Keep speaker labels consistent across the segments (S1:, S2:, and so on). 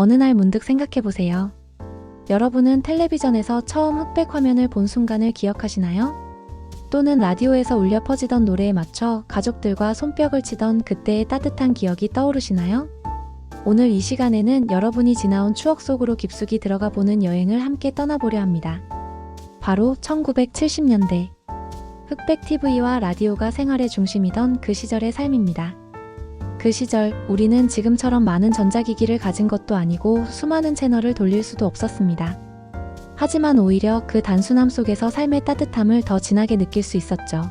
S1: 어느 날 문득 생각해보세요. 여러분은 텔레비전에서 처음 흑백 화면을 본 순간을 기억하시나요? 또는 라디오에서 울려 퍼지던 노래에 맞춰 가족들과 손뼉을 치던 그때의 따뜻한 기억이 떠오르시나요? 오늘 이 시간에는 여러분이 지나온 추억 속으로 깊숙이 들어가 보는 여행을 함께 떠나보려 합니다. 바로 1970년대. 흑백 TV와 라디오가 생활의 중심이던 그 시절의 삶입니다. 그 시절, 우리는 지금처럼 많은 전자기기를 가진 것도 아니고 수많은 채널을 돌릴 수도 없었습니다. 하지만 오히려 그 단순함 속에서 삶의 따뜻함을 더 진하게 느낄 수 있었죠.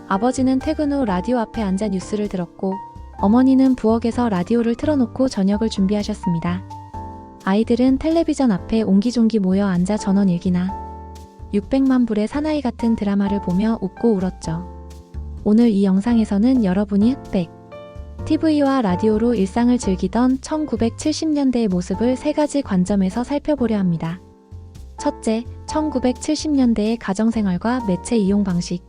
S1: 아버지는 퇴근 후 라디오 앞에 앉아 뉴스를 들었고, 어머니는 부엌에서 라디오를 틀어놓고 저녁을 준비하셨습니다. 아이들은 텔레비전 앞에 옹기종기 모여 앉아 전원일기나 600만 불의 사나이 같은 드라마를 보며 웃고 울었죠. 오늘 이 영상에서는 여러분이 흑백 TV와 라디오로 일상을 즐기던 1970년대의 모습을 세 가지 관점에서 살펴보려 합니다. 첫째, 1970년대의 가정생활과 매체 이용 방식.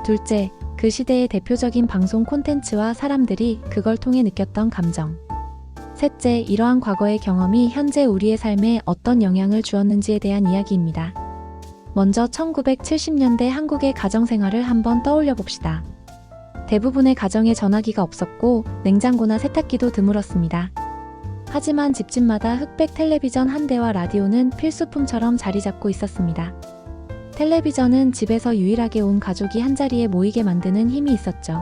S1: 둘째, 그 시대의 대표적인 방송 콘텐츠와 사람들이 그걸 통해 느꼈던 감정. 셋째, 이러한 과거의 경험이 현재 우리의 삶에 어떤 영향을 주었는지에 대한 이야기입니다. 먼저 1970년대 한국의 가정생활을 한번 떠올려 봅시다. 대부분의 가정에 전화기가 없었고 냉장고나 세탁기도 드물었습니다. 하지만 집집마다 흑백 텔레비전 한 대와 라디오는 필수품처럼 자리 잡고 있었습니다. 텔레비전은 집에서 유일하게 온 가족이 한자리에 모이게 만드는 힘이 있었죠.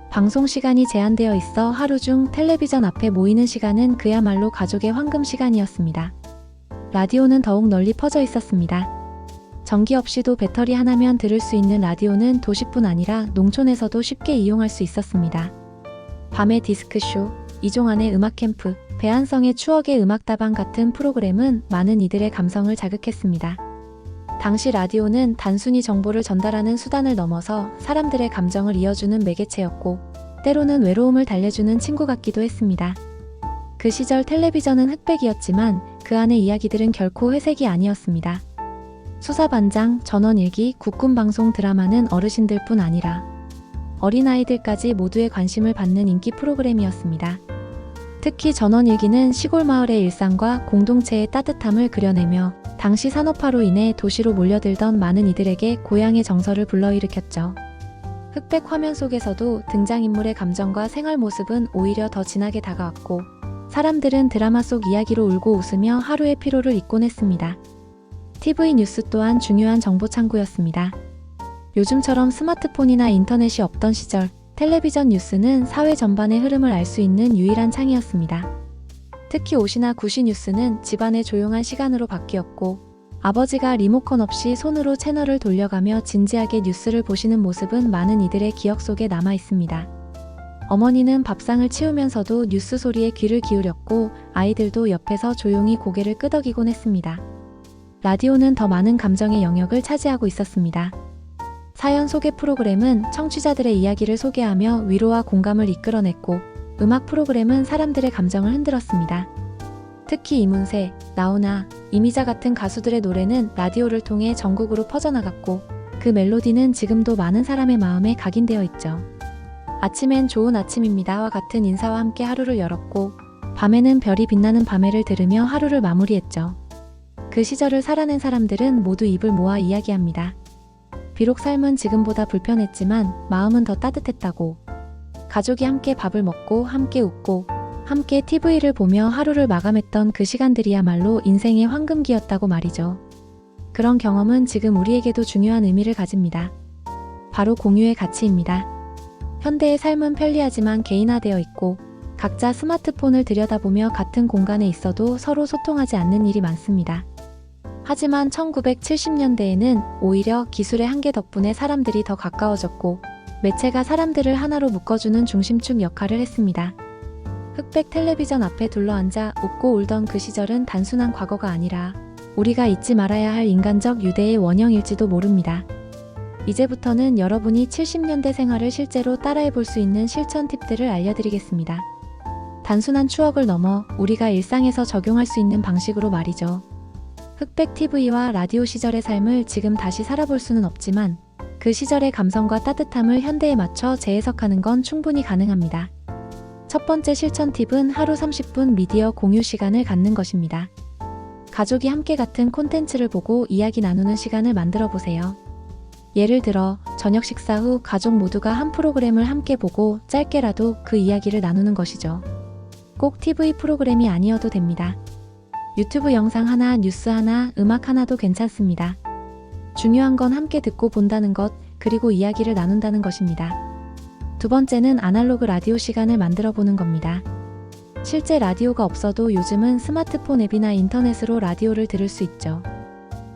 S1: 방송 시간이 제한되어 있어 하루 중 텔레비전 앞에 모이는 시간은 그야말로 가족의 황금 시간이었습니다. 라디오는 더욱 널리 퍼져 있었습니다. 전기 없이도 배터리 하나면 들을 수 있는 라디오는 도시뿐 아니라 농촌에서도 쉽게 이용할 수 있었습니다. 밤의 디스크쇼, 이종환의 음악 캠프, 배한성의 추억의 음악다방 같은 프로그램은 많은 이들의 감성을 자극했습니다. 당시 라디오는 단순히 정보를 전달하는 수단을 넘어서 사람들의 감정을 이어주는 매개체였고, 때로는 외로움을 달래주는 친구 같기도 했습니다. 그 시절 텔레비전은 흑백이었지만 그 안의 이야기들은 결코 회색이 아니었습니다. 수사반장, 전원일기, 국군방송 드라마는 어르신들뿐 아니라 어린아이들까지 모두의 관심을 받는 인기 프로그램이었습니다. 특히 전원일기는 시골 마을의 일상과 공동체의 따뜻함을 그려내며 당시 산업화로 인해 도시로 몰려들던 많은 이들에게 고향의 정서를 불러일으켰죠. 흑백 화면 속에서도 등장인물의 감정과 생활 모습은 오히려 더 진하게 다가왔고, 사람들은 드라마 속 이야기로 울고 웃으며 하루의 피로를 잊곤 했습니다. TV 뉴스 또한 중요한 정보 창구였습니다. 요즘처럼 스마트폰이나 인터넷이 없던 시절, 텔레비전 뉴스는 사회 전반의 흐름을 알 수 있는 유일한 창이었습니다. 특히 오시나 구시 뉴스는 집안의 조용한 시간으로 바뀌었고, 아버지가 리모컨 없이 손으로 채널을 돌려가며 진지하게 뉴스를 보시는 모습은 많은 이들의 기억 속에 남아 있습니다. 어머니는 밥상을 치우면서도 뉴스 소리에 귀를 기울였고, 아이들도 옆에서 조용히 고개를 끄덕이곤 했습니다. 라디오는 더 많은 감정의 영역을 차지하고 있었습니다. 사연 소개 프로그램은 청취자들의 이야기를 소개하며 위로와 공감을 이끌어냈고, 음악 프로그램은 사람들의 감정을 흔들었습니다. 특히 이문세, 나훈아, 이미자 같은 가수들의 노래는 라디오를 통해 전국으로 퍼져나갔고, 그 멜로디는 지금도 많은 사람의 마음에 각인되어 있죠. 아침엔 좋은 아침입니다와 같은 인사와 함께 하루를 열었고, 밤에는 별이 빛나는 밤에를 들으며 하루를 마무리했죠. 그 시절을 살아낸 사람들은 모두 입을 모아 이야기합니다. 비록 삶은 지금보다 불편했지만 마음은 더 따뜻했다고. 가족이 함께 밥을 먹고 함께 웃고 함께 TV를 보며 하루를 마감했던 그 시간들이야말로 인생의 황금기였다고 말이죠. 그런 경험은 지금 우리에게도 중요한 의미를 가집니다. 바로 공유의 가치입니다. 현대의 삶은 편리하지만 개인화되어 있고, 각자 스마트폰을 들여다보며 같은 공간에 있어도 서로 소통하지 않는 일이 많습니다. 하지만 1970년대에는 오히려 기술의 한계 덕분에 사람들이 더 가까워졌고, 매체가 사람들을 하나로 묶어주는 중심축 역할을 했습니다. 흑백 텔레비전 앞에 둘러앉아 웃고 울던 그 시절은 단순한 과거가 아니라 우리가 잊지 말아야 할 인간적 유대의 원형일지도 모릅니다. 이제부터는 여러분이 70년대 생활을 실제로 따라해 볼 수 있는 실천 팁들을 알려드리겠습니다. 단순한 추억을 넘어 우리가 일상에서 적용할 수 있는 방식으로 말이죠. 흑백 TV와 라디오 시절의 삶을 지금 다시 살아볼 수는 없지만 그 시절의 감성과 따뜻함을 현대에 맞춰 재해석하는 건 충분히 가능합니다. 첫 번째 실천 팁은 하루 30분 미디어 공유 시간을 갖는 것입니다. 가족이 함께 같은 콘텐츠를 보고 이야기 나누는 시간을 만들어 보세요. 예를 들어 저녁 식사 후 가족 모두가 한 프로그램을 함께 보고 짧게라도 그 이야기를 나누는 것이죠. 꼭 TV 프로그램이 아니어도 됩니다. 유튜브 영상 하나, 뉴스 하나, 음악 하나도 괜찮습니다. 중요한 건 함께 듣고 본다는 것, 그리고 이야기를 나눈다는 것입니다. 두 번째는 아날로그 라디오 시간을 만들어 보는 겁니다. 실제 라디오가 없어도 요즘은 스마트폰 앱이나 인터넷으로 라디오를 들을 수 있죠.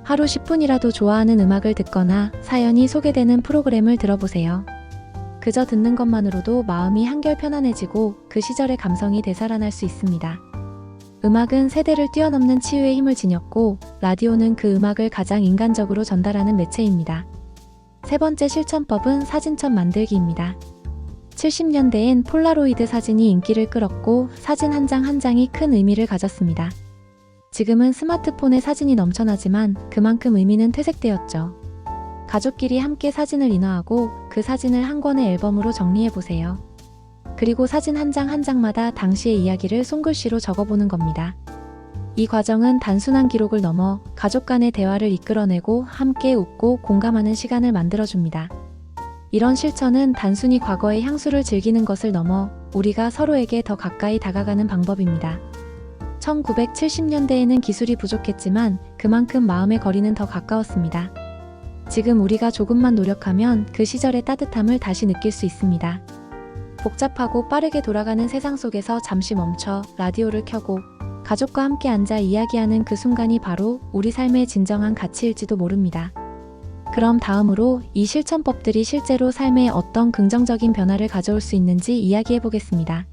S1: 하루 10분이라도 좋아하는 음악을 듣거나 사연이 소개되는 프로그램을 들어보세요. 그저 듣는 것만으로도 마음이 한결 편안해지고 그 시절의 감성이 되살아날 수 있습니다. 음악은 세대를 뛰어넘는 치유의 힘을 지녔고, 라디오는 그 음악을 가장 인간적으로 전달하는 매체입니다. 세 번째 실천법은 사진첩 만들기입니다. 70년대엔 폴라로이드 사진이 인기를 끌었고 사진 한 장 한 장이 큰 의미를 가졌습니다. 지금은 스마트폰에 사진이 넘쳐나지만 그만큼 의미는 퇴색되었죠. 가족끼리 함께 사진을 인화하고 그 사진을 한 권의 앨범으로 정리해보세요. 그리고 사진 한 장 한 장마다 당시의 이야기를 손글씨로 적어보는 겁니다. 이 과정은 단순한 기록을 넘어 가족 간의 대화를 이끌어내고 함께 웃고 공감하는 시간을 만들어줍니다. 이런 실천은 단순히 과거의 향수를 즐기는 것을 넘어 우리가 서로에게 더 가까이 다가가는 방법입니다. 1970년대에는 기술이 부족했지만 그만큼 마음의 거리는 더 가까웠습니다. 지금 우리가 조금만 노력하면 그 시절의 따뜻함을 다시 느낄 수 있습니다. 복잡하고 빠르게 돌아가는 세상 속에서 잠시 멈춰 라디오를 켜고 가족과 함께 앉아 이야기하는 그 순간이 바로 우리 삶의 진정한 가치일지도 모릅니다. 그럼 다음으로 이 실천법들이 실제로 삶에 어떤 긍정적인 변화를 가져올 수 있는지 이야기해 보겠습니다.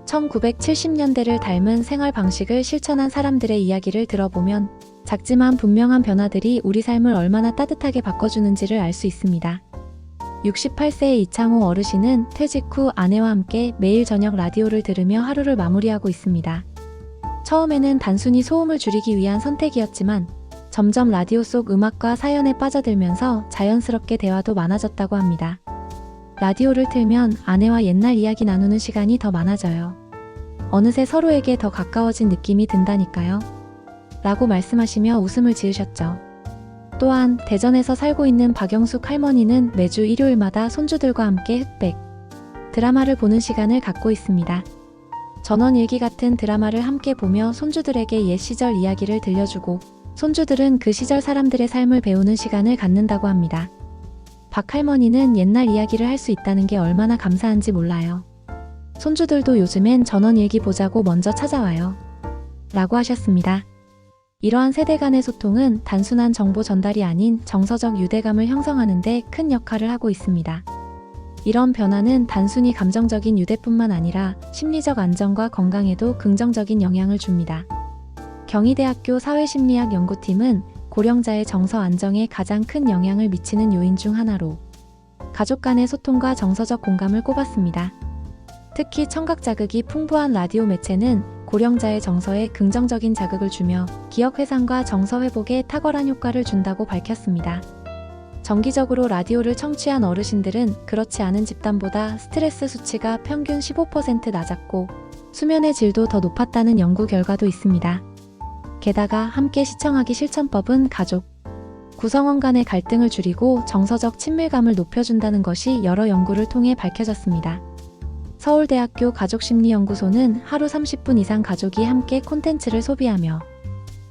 S1: 1970년대를 닮은 생활 방식을 실천한 사람들의 이야기를 들어보면 작지만 분명한 변화들이 우리 삶을 얼마나 따뜻하게 바꿔주는지를 알 수 있습니다. 68세의 이창호 어르신은 퇴직 후 아내와 함께 매일 저녁 라디오를 들으며 하루를 마무리하고 있습니다. 처음에는 단순히 소음을 줄이기 위한 선택이었지만 점점 라디오 속 음악과 사연에 빠져들면서 자연스럽게 대화도 많아졌다고 합니다. 라디오를 틀면 아내와 옛날 이야기 나누는 시간이 더 많아져요. 어느새 서로에게 더 가까워진 느낌이 든다니까요. 라고 말씀하시며 웃음을 지으셨죠. 또한 대전에서 살고 있는 박영숙 할머니는 매주 일요일마다 손주들과 함께 흑백 드라마를 보는 시간을 갖고 있습니다. 전원일기 같은 드라마를 함께 보며 손주들에게 옛 시절 이야기를 들려주고 손주들은 그 시절 사람들의 삶을 배우는 시간을 갖는다고 합니다. 박 할머니는 옛날 이야기를 할 수 있다는 게 얼마나 감사한지 몰라요. 손주들도 요즘엔 전원일기 보자고 먼저 찾아와요. 라고 하셨습니다. 이러한 세대 간의 소통은 단순한 정보 전달이 아닌 정서적 유대감을 형성하는 데 큰 역할을 하고 있습니다. 이런 변화는 단순히 감정적인 유대뿐만 아니라 심리적 안정과 건강에도 긍정적인 영향을 줍니다. 경희대학교 사회심리학 연구팀은 고령자의 정서 안정에 가장 큰 영향을 미치는 요인 중 하나로 가족 간의 소통과 정서적 공감을 꼽았습니다. 특히 청각 자극이 풍부한 라디오 매체는 고령자의 정서에 긍정적인 자극을 주며 기억 회상과 정서 회복에 탁월한 효과를 준다고 밝혔습니다. 정기적으로 라디오를 청취한 어르신들은 그렇지 않은 집단보다 스트레스 수치가 평균 15% 낮았고 수면의 질도 더 높았다는 연구 결과도 있습니다. 게다가 함께 시청하기 실천법은 가족, 구성원 간의 갈등을 줄이고 정서적 친밀감을 높여준다는 것이 여러 연구를 통해 밝혀졌습니다. 서울대학교 가족심리연구소는 하루 30분 이상 가족이 함께 콘텐츠를 소비하며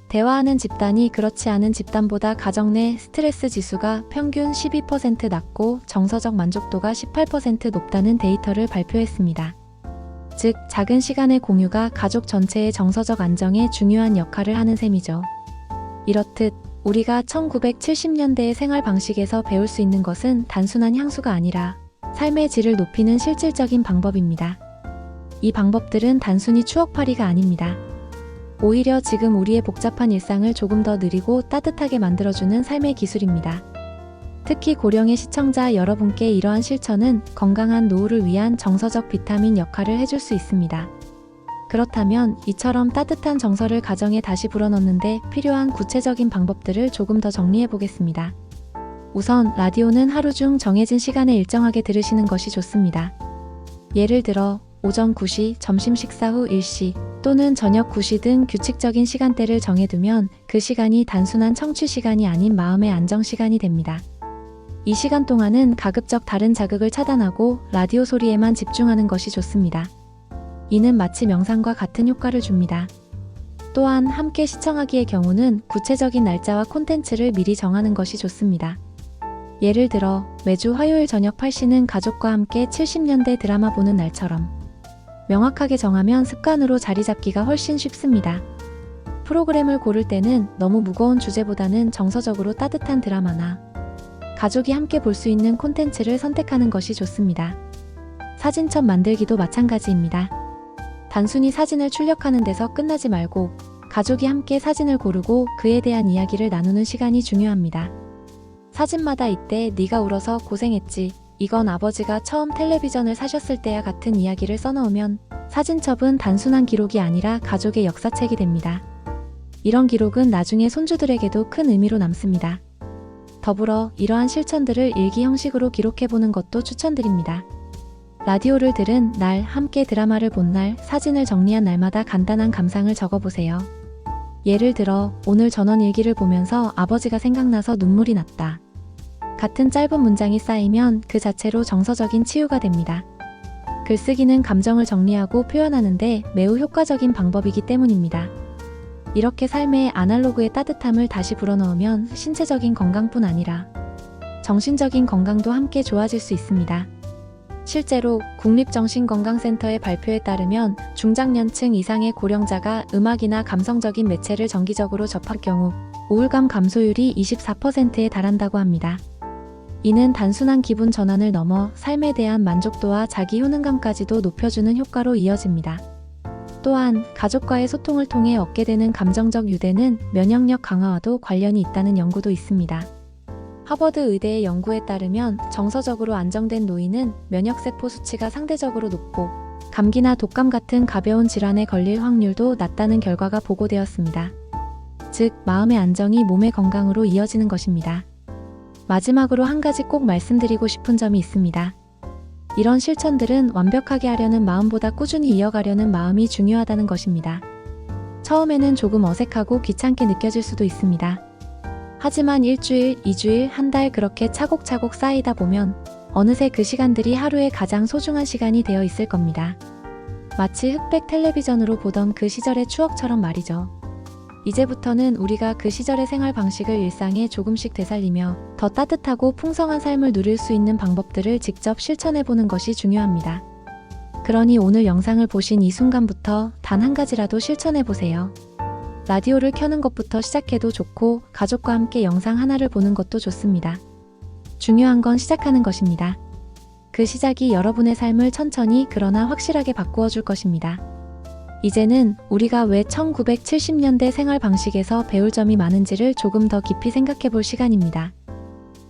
S1: 대화하는 집단이 그렇지 않은 집단보다 가정 내 스트레스 지수가 평균 12% 낮고 정서적 만족도가 18% 높다는 데이터를 발표했습니다. 즉, 작은 시간의 공유가 가족 전체의 정서적 안정에 중요한 역할을 하는 셈이죠. 이렇듯 우리가 1970년대의 생활 방식에서 배울 수 있는 것은 단순한 향수가 아니라 삶의 질을 높이는 실질적인 방법입니다. 이 방법들은 단순히 추억팔이가 아닙니다. 오히려 지금 우리의 복잡한 일상을 조금 더 느리고 따뜻하게 만들어주는 삶의 기술입니다. 특히 고령의 시청자 여러분께 이러한 실천은 건강한 노후를 위한 정서적 비타민 역할을 해줄 수 있습니다. 그렇다면 이처럼 따뜻한 정서를 가정에 다시 불어넣는데 필요한 구체적인 방법들을 조금 더 정리해 보겠습니다. 우선 라디오는 하루 중 정해진 시간에 일정하게 들으시는 것이 좋습니다. 예를 들어 오전 9시, 점심 식사 후 1시 또는 저녁 9시 등 규칙적인 시간대를 정해두면 그 시간이 단순한 청취 시간이 아닌 마음의 안정 시간이 됩니다. 이 시간 동안은 가급적 다른 자극을 차단하고 라디오 소리에만 집중하는 것이 좋습니다. 이는 마치 명상과 같은 효과를 줍니다. 또한 함께 시청하기의 경우는 구체적인 날짜와 콘텐츠를 미리 정하는 것이 좋습니다. 예를 들어 매주 화요일 저녁 8시는 가족과 함께 70년대 드라마 보는 날처럼 명확하게 정하면 습관으로 자리 잡기가 훨씬 쉽습니다. 프로그램을 고를 때는 너무 무거운 주제보다는 정서적으로 따뜻한 드라마나 가족이 함께 볼 수 있는 콘텐츠를 선택하는 것이 좋습니다. 사진첩 만들기도 마찬가지입니다. 단순히 사진을 출력하는 데서 끝나지 말고 가족이 함께 사진을 고르고 그에 대한 이야기를 나누는 시간이 중요합니다. 사진마다 이때 네가 울어서 고생했지. 이건 아버지가 처음 텔레비전을 사셨을 때야 같은 이야기를 써놓으면 사진첩은 단순한 기록이 아니라 가족의 역사책이 됩니다. 이런 기록은 나중에 손주들에게도 큰 의미로 남습니다. 더불어 이러한 실천들을 일기 형식으로 기록해보는 것도 추천드립니다. 라디오를 들은 날, 함께 드라마를 본 날, 사진을 정리한 날마다 간단한 감상을 적어보세요. 예를 들어 오늘 전원일기를 보면서 아버지가 생각나서 눈물이 났다. 같은 짧은 문장이 쌓이면 그 자체로 정서적인 치유가 됩니다. 글쓰기는 감정을 정리하고 표현하는데 매우 효과적인 방법이기 때문입니다. 이렇게 삶의 아날로그의 따뜻함을 다시 불어넣으면 신체적인 건강뿐 아니라 정신적인 건강도 함께 좋아질 수 있습니다. 실제로 국립정신건강센터의 발표에 따르면 중장년층 이상의 고령자가 음악이나 감성적인 매체를 정기적으로 접할 경우 우울감 감소율이 24%에 달한다고 합니다. 이는 단순한 기분 전환을 넘어 삶에 대한 만족도와 자기 효능감까지도 높여주는 효과로 이어집니다. 또한 가족과의 소통을 통해 얻게 되는 감정적 유대는 면역력 강화와도 관련이 있다는 연구도 있습니다. 하버드 의대의 연구에 따르면 정서적으로 안정된 노인은 면역세포 수치가 상대적으로 높고 감기나 독감 같은 가벼운 질환에 걸릴 확률도 낮다는 결과가 보고되었습니다. 즉, 마음의 안정이 몸의 건강으로 이어지는 것입니다. 마지막으로 한 가지 꼭 말씀드리고 싶은 점이 있습니다. 이런 실천들은 완벽하게 하려는 마음보다 꾸준히 이어가려는 마음이 중요하다는 것입니다. 처음에는 조금 어색하고 귀찮게 느껴질 수도 있습니다. 하지만 일주일, 2주일, 한 달 그렇게 차곡차곡 쌓이다 보면 어느새 그 시간들이 하루의 가장 소중한 시간이 되어 있을 겁니다. 마치 흑백 텔레비전으로 보던 그 시절의 추억처럼 말이죠. 이제부터는 우리가 그 시절의 생활 방식을 일상에 조금씩 되살리며 더 따뜻하고 풍성한 삶을 누릴 수 있는 방법들을 직접 실천해보는 것이 중요합니다. 그러니 오늘 영상을 보신 이 순간부터 단 한 가지라도 실천해보세요. 라디오를 켜는 것부터 시작해도 좋고 가족과 함께 영상 하나를 보는 것도 좋습니다. 중요한 건 시작하는 것입니다. 그 시작이 여러분의 삶을 천천히 그러나 확실하게 바꾸어 줄 것입니다. 이제는 우리가 왜 1970년대 생활 방식에서 배울 점이 많은지를 조금 더 깊이 생각해 볼 시간입니다.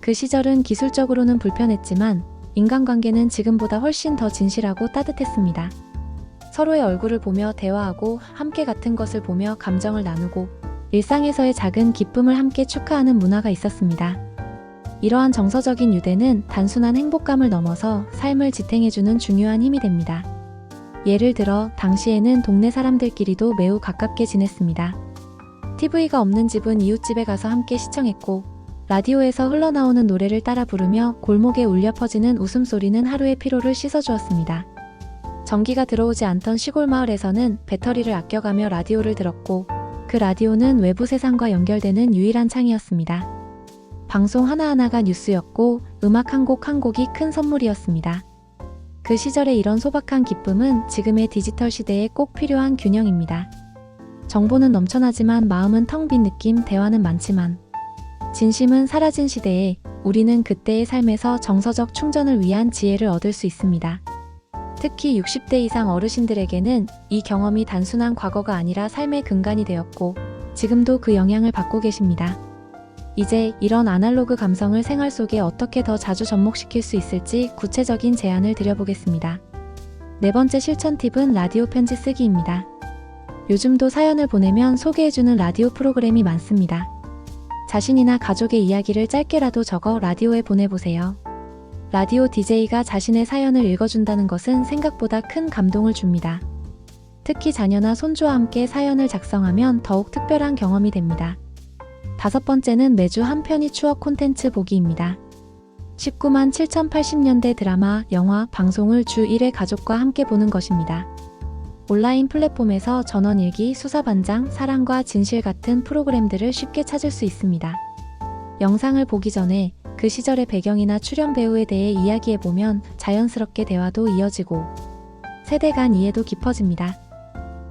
S1: 그 시절은 기술적으로는 불편했지만 인간관계는 지금보다 훨씬 더 진실하고 따뜻했습니다. 서로의 얼굴을 보며 대화하고 함께 같은 것을 보며 감정을 나누고 일상에서의 작은 기쁨을 함께 축하하는 문화가 있었습니다. 이러한 정서적인 유대는 단순한 행복감을 넘어서 삶을 지탱해주는 중요한 힘이 됩니다. 예를 들어 당시에는 동네 사람들끼리도 매우 가깝게 지냈습니다. TV가 없는 집은 이웃집에 가서 함께 시청했고 라디오에서 흘러나오는 노래를 따라 부르며 골목에 울려 퍼지는 웃음소리는 하루의 피로를 씻어주었습니다. 전기가 들어오지 않던 시골 마을에서는 배터리를 아껴가며 라디오를 들었고 그 라디오는 외부 세상과 연결되는 유일한 창이었습니다. 방송 하나하나가 뉴스였고 음악 한 곡 한 곡이 큰 선물이었습니다. 그 시절의 이런 소박한 기쁨은 지금의 디지털 시대에 꼭 필요한 균형입니다. 정보는 넘쳐나지만 마음은 텅 빈 느낌, 대화는 많지만 진심은 사라진 시대에 우리는 그때의 삶에서 정서적 충전을 위한 지혜를 얻을 수 있습니다. 특히 60대 이상 어르신들에게는 이 경험이 단순한 과거가 아니라 삶의 근간이 되었고 지금도 그 영향을 받고 계십니다. 이제 이런 아날로그 감성을 생활 속에 어떻게 더 자주 접목시킬 수 있을지 구체적인 제안을 드려보겠습니다. 네 번째 실천 팁은 라디오 편지 쓰기입니다. 요즘도 사연을 보내면 소개해주는 라디오 프로그램이 많습니다. 자신이나 가족의 이야기를 짧게라도 적어 라디오에 보내보세요. 라디오 DJ가 자신의 사연을 읽어준다는 것은 생각보다 큰 감동을 줍니다. 특히 자녀나 손주와 함께 사연을 작성하면 더욱 특별한 경험이 됩니다. 5번째는 매주 한 편의 추억 콘텐츠 보기입니다. 19만 7,080년대 드라마, 영화, 방송을 주 1회 가족과 함께 보는 것입니다. 온라인 플랫폼에서 전원일기, 수사반장, 사랑과 진실 같은 프로그램들을 쉽게 찾을 수 있습니다. 영상을 보기 전에 그 시절의 배경이나 출연 배우에 대해 이야기해보면 자연스럽게 대화도 이어지고 세대 간 이해도 깊어집니다.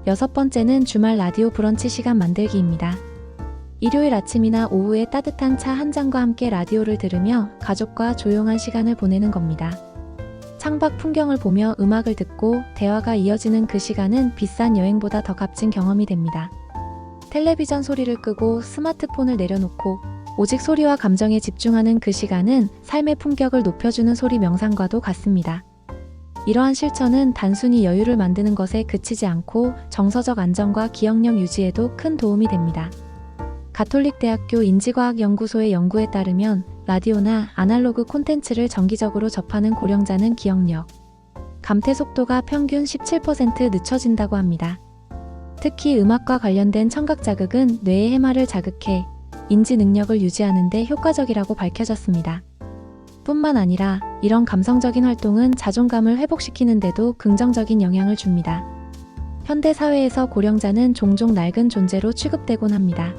S1: 6번째는 주말 라디오 브런치 시간 만들기입니다. 일요일 아침이나 오후에 따뜻한 차 한 잔과 함께 라디오를 들으며 가족과 조용한 시간을 보내는 겁니다. 창밖 풍경을 보며 음악을 듣고 대화가 이어지는 그 시간은 비싼 여행보다 더 값진 경험이 됩니다. 텔레비전 소리를 끄고 스마트폰을 내려놓고 오직 소리와 감정에 집중하는 그 시간은 삶의 품격을 높여주는 소리 명상과도 같습니다. 이러한 실천은 단순히 여유를 만드는 것에 그치지 않고 정서적 안정과 기억력 유지에도 큰 도움이 됩니다. 가톨릭대학교 인지과학연구소의 연구에 따르면 라디오나 아날로그 콘텐츠를 정기적으로 접하는 고령자는 기억력, 감퇴 속도가 평균 17% 늦춰진다고 합니다. 특히 음악과 관련된 청각 자극은 뇌의 해마를 자극해 인지 능력을 유지하는 데 효과적이라고 밝혀졌습니다. 뿐만 아니라 이런 감성적인 활동은 자존감을 회복시키는 데도 긍정적인 영향을 줍니다. 현대 사회에서 고령자는 종종 낡은 존재로 취급되곤 합니다.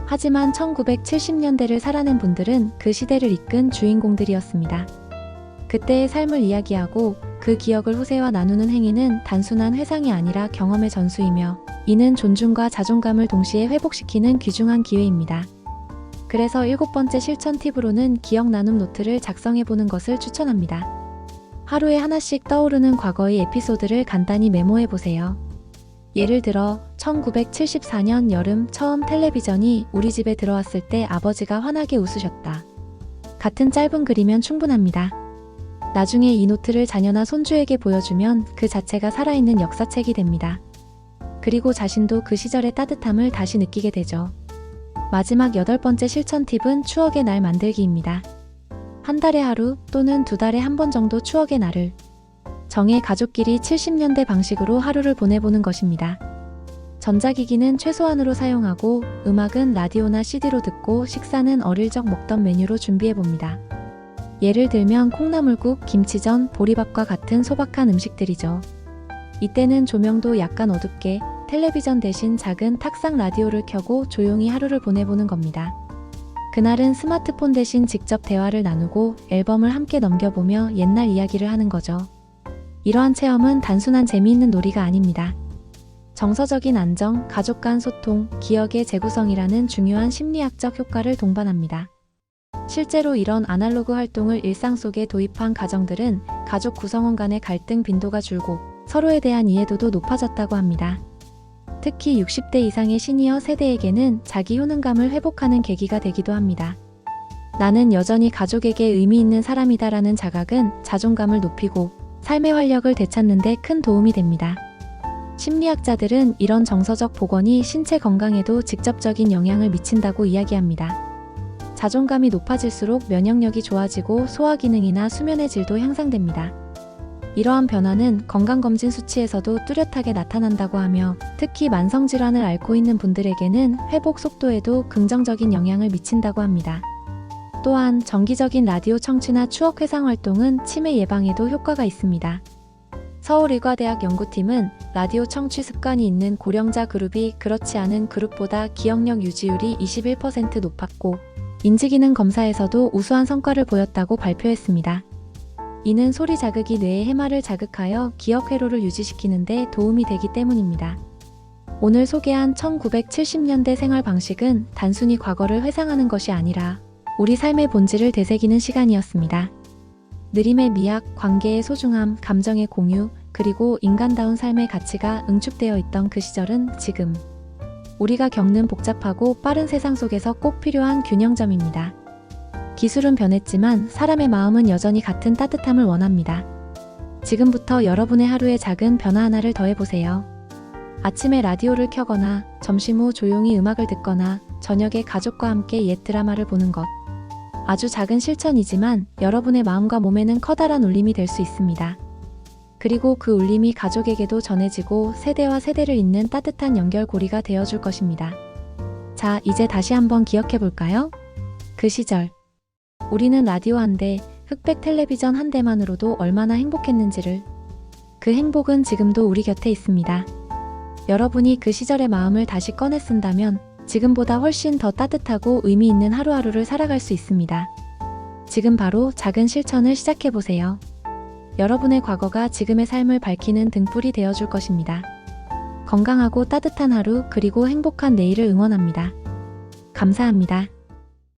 S1: 하지만 1970년대를 살아낸 분들은 그 시대를 이끈 주인공들이었습니다. 그때의 삶을 이야기하고 그 기억을 후세와 나누는 행위는 단순한 회상이 아니라 경험의 전수이며 이는 존중과 자존감을 동시에 회복시키는 귀중한 기회입니다. 그래서 7번째 실천 팁으로는 기억 나눔 노트를 작성해보는 것을 추천합니다. 하루에 하나씩 떠오르는 과거의 에피소드를 간단히 메모해보세요. 예를 들어 1974년 여름 처음 텔레비전이 우리 집에 들어왔을 때 아버지가 환하게 웃으셨다. 같은 짧은 글이면 충분합니다. 나중에 이 노트를 자녀나 손주에게 보여주면 그 자체가 살아있는 역사책이 됩니다. 그리고 자신도 그 시절의 따뜻함을 다시 느끼게 되죠. 마지막 8번째 실천 팁은 추억의 날 만들기입니다. 한 달에 하루 또는 2달에 한 번 정도 추억의 날을 정해 가족끼리 70년대 방식으로 하루를 보내보는 것입니다. 전자기기는 최소한으로 사용하고 음악은 라디오나 CD로 듣고 식사는 어릴 적 먹던 메뉴로 준비해봅니다. 예를 들면 콩나물국, 김치전, 보리밥과 같은 소박한 음식들이죠. 이때는 조명도 약간 어둡게 텔레비전 대신 작은 탁상 라디오를 켜고 조용히 하루를 보내보는 겁니다. 그날은 스마트폰 대신 직접 대화를 나누고 앨범을 함께 넘겨보며 옛날 이야기를 하는 거죠. 이러한 체험은 단순한 재미있는 놀이가 아닙니다. 정서적인 안정, 가족 간 소통, 기억의 재구성이라는 중요한 심리학적 효과를 동반합니다. 실제로 이런 아날로그 활동을 일상 속에 도입한 가정들은 가족 구성원 간의 갈등 빈도가 줄고 서로에 대한 이해도도 높아졌다고 합니다. 특히 60대 이상의 시니어 세대에게는 자기 효능감을 회복하는 계기가 되기도 합니다. 나는 여전히 가족에게 의미 있는 사람이다라는 자각은 자존감을 높이고 삶의 활력을 되찾는 데 큰 도움이 됩니다. 심리학자들은 이런 정서적 복원이 신체 건강에도 직접적인 영향을 미친다고 이야기합니다. 자존감이 높아질수록 면역력이 좋아지고 소화 기능이나 수면의 질도 향상됩니다. 이러한 변화는 건강검진 수치에서도 뚜렷하게 나타난다고 하며 특히 만성질환을 앓고 있는 분들에게는 회복 속도에도 긍정적인 영향을 미친다고 합니다. 또한 정기적인 라디오 청취나 추억 회상 활동은 치매 예방에도 효과가 있습니다. 서울의과대학 연구팀은 라디오 청취 습관이 있는 고령자 그룹이 그렇지 않은 그룹보다 기억력 유지율이 21% 높았고 인지기능 검사에서도 우수한 성과를 보였다고 발표했습니다. 이는 소리 자극이 뇌의 해마를 자극하여 기억 회로를 유지시키는 데 도움이 되기 때문입니다. 오늘 소개한 1970년대 생활 방식은 단순히 과거를 회상하는 것이 아니라 우리 삶의 본질을 되새기는 시간이었습니다. 느림의 미학, 관계의 소중함, 감정의 공유, 그리고 인간다운 삶의 가치가 응축되어 있던 그 시절은 지금 우리가 겪는 복잡하고 빠른 세상 속에서 꼭 필요한 균형점입니다. 기술은 변했지만 사람의 마음은 여전히 같은 따뜻함을 원합니다. 지금부터 여러분의 하루에 작은 변화 하나를 더해보세요. 아침에 라디오를 켜거나 점심 후 조용히 음악을 듣거나 저녁에 가족과 함께 옛 드라마를 보는 것. 아주 작은 실천이지만 여러분의 마음과 몸에는 커다란 울림이 될 수 있습니다. 그리고 그 울림이 가족에게도 전해지고 세대와 세대를 잇는 따뜻한 연결고리가 되어줄 것입니다. 자, 이제 다시 한번 기억해 볼까요? 그 시절. 우리는 라디오 한 대, 흑백 텔레비전 한 대만으로도 얼마나 행복했는지를. 그 행복은 지금도 우리 곁에 있습니다. 여러분이 그 시절의 마음을 다시 꺼내 쓴다면 지금보다 훨씬 더 따뜻하고 의미 있는 하루하루를 살아갈 수 있습니다. 지금 바로 작은 실천을 시작해 보세요. 여러분의 과거가 지금의 삶을 밝히는 등불이 되어줄 것입니다. 건강하고 따뜻한 하루 그리고 행복한 내일을 응원합니다. 감사합니다.